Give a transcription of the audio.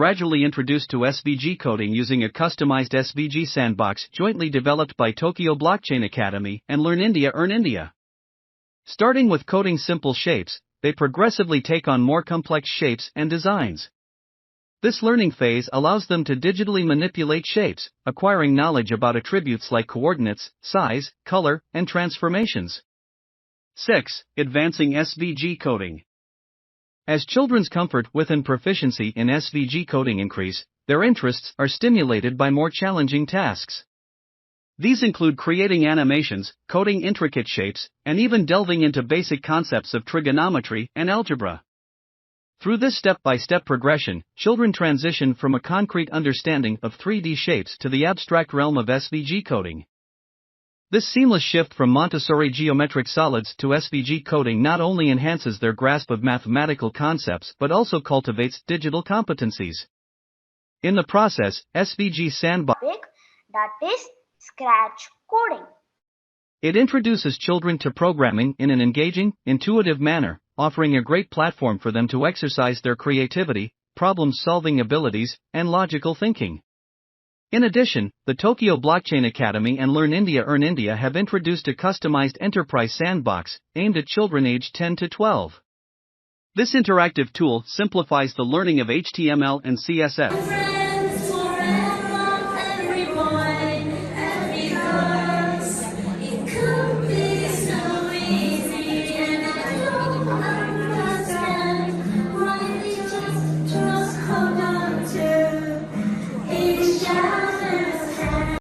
gradually introduced to SVG coding using a customized SVG sandbox jointly developed by Tokyo Blockchain Academy and Learn India. Starting with coding simple shapes, they progressively take on more complex shapes and designs. This learning phase allows them to digitally manipulate shapes, acquiring knowledge about attributes like coordinates, size, color, and transformations. 6. Advancing SVG coding. As children's comfort with and proficiency in SVG coding increase, their interests are stimulated by more challenging tasks. These include creating animations, coding intricate shapes, and even delving into basic concepts of trigonometry and algebra. Through this step-by-step progression, children transition from a concrete understanding of 3D shapes to the abstract realm of SVG coding. This seamless shift from Montessori geometric solids to SVG coding not only enhances their grasp of mathematical concepts but also cultivates digital competencies. In the process, SVG sandbox, that is, scratch coding. It introduces children to programming in an engaging, intuitive manner, offering a great platform for them to exercise their creativity, problem-solving abilities, and logical thinking. In addition, the Tokyo Blockchain Academy and Learn India have introduced a customized enterprise sandbox aimed at children aged 10 to 12. This interactive tool simplifies the learning of HTML and CSS.